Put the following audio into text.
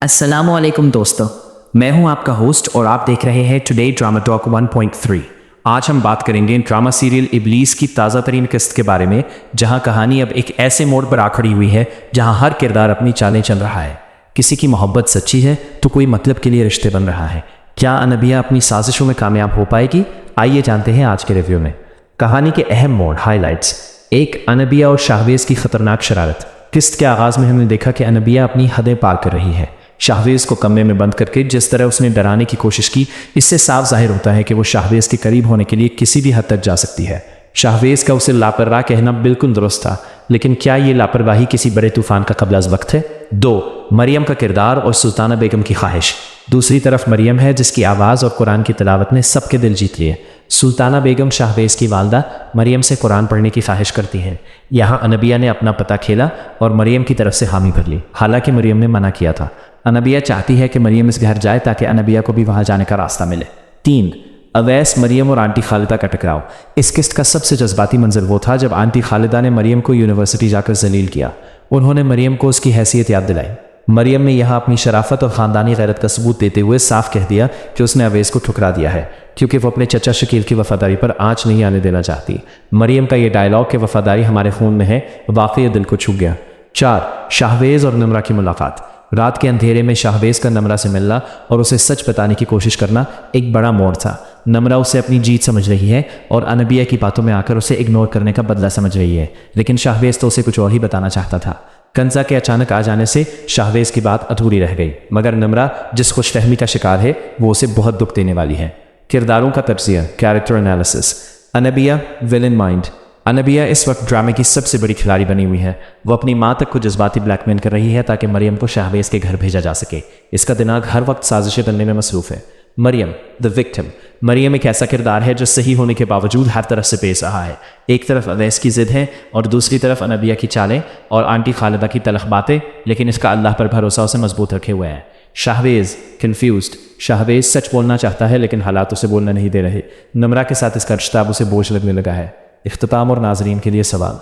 अस्सलामु अलैकुम दोस्तों, मैं हूं आपका होस्ट और आप देख रहे हैं टुडे ड्रामा टॉक 1.3। आज हम बात करेंगे ड्रामा सीरियल इब्लीस की ताज़ा तरीन किस्त के बारे में, जहां कहानी अब एक ऐसे मोड़ पर आ खड़ी हुई है जहां हर किरदार अपनी चालें चल रहा है। किसी की मोहब्बत सच्ची है तो कोई मतलब के लिए रिश्ते बन रहा है। क्या अनबिया अपनी साजिशों में कामयाब हो पाएगी? आइए जानते हैं आज के रिव्यू में। कहानी के अहम मोड़ हाईलाइट्स। एक, अनबिया और शाहवेज की खतरनाक शरारत। किस्त के आगाज़ में हमने देखा कि अनबिया अपनी हदें पार कर रही है। शाहवेज को कमरे में बंद करके जिस तरह उसने डराने की कोशिश की, इससे साफ जाहिर होता है कि वो शाहवेज के करीब होने के लिए किसी भी हद तक जा सकती है। शाहवेज का उसे लापरवाह कहना बिल्कुल दुरुस्त था, लेकिन क्या ये लापरवाही किसी बड़े तूफान का कबल अज़ वक्त है? 2, मरियम का किरदार और सुल्ताना बेगम की ख्वाहिश। दूसरी तरफ मरियम है जिसकी आवाज़ और कुरान की तिलावत ने सबके दिल जीत लिए। सुल्ताना बेगम शाहवेज की वालदा मरियम से कुरान पढ़ने की ख्वाहिश करती हैं। यहाँ अनबिया ने अपना पता खेला और मरियम की तरफ से हामी भर ली, हालांकि मरियम ने मना किया था। अनबिया चाहती है कि मरियम इस घर जाए ताकि अनबिया को भी वहाँ जाने का रास्ता मिले। 3, अवैस, मरियम और आंटी खालिदा का टकराव। इस किस्त का सबसे जज्बाती मंजर वो था जब आंटी खालिदा ने मरियम को यूनिवर्सिटी जाकर जलील किया। उन्होंने मरियम को उसकी हैसियत याद दिलाई। मरियम ने यहाँ अपनी शराफत और ख़ानदानी गैरत का सबूत देते हुए साफ कह दिया कि उसने अवैस को ठुकरा दिया है क्योंकि वो अपने चचा शकील की वफादारी पर आँच नहीं आने देना चाहती। मरियम का ये डायलॉग कि वफादारी हमारे खून में है, वाकई दिल को छू गया। 4, शाहवेज और नमरा की मुलाकात। रात के अंधेरे में शाहवेज का नमरा से मिलना और उसे सच बताने की कोशिश करना एक बड़ा मोड़ था। नमरा उसे अपनी जीत समझ रही है और अनबिया की बातों में आकर उसे इग्नोर करने का बदला समझ रही है, लेकिन शाहवेज तो उसे कुछ और ही बताना चाहता था। कंजा के अचानक आ जाने से शाहवेज की बात अधूरी रह गई, मगर नमरा जिस खुशफहमी का शिकार है वो उसे बहुत दुख देने वाली है। किरदारों का तज्जिया, कैरेक्टर एनालिसिस। अनबिया villain mind. अनबिया इस वक्त ड्रामे की सबसे बड़ी खिलाड़ी बनी हुई है। वो अपनी माँ तक को जज्बाती ब्लैकमेल कर रही है ताकि मरियम को शाहवेज के घर भेजा जा सके। इसका दिमाग हर वक्त साजिशें बनने में मसरूफ़ है। Maryam the victim. मरियम एक ऐसा किरदार है जो सही होने के बावजूद हर तरफ से पेश रहा है। एक तरफ अवैस की ज़िद है और दूसरी तरफ अनबिया की चालें और आंटी खालिदा की तलख बातें, लेकिन इसका अल्लाह पर भरोसा उसे मजबूत रखे हुए है। शाहवेज कन्फ्यूज्ड। शाहवेज सच बोलना चाहता है लेकिन हालात उसे बोलना नहीं दे रहे। नमरा के साथ इसका रिश्ता अब उसे बोझ लगने लगा है। इख्तिताम और नाजरीन के लिए सवाल।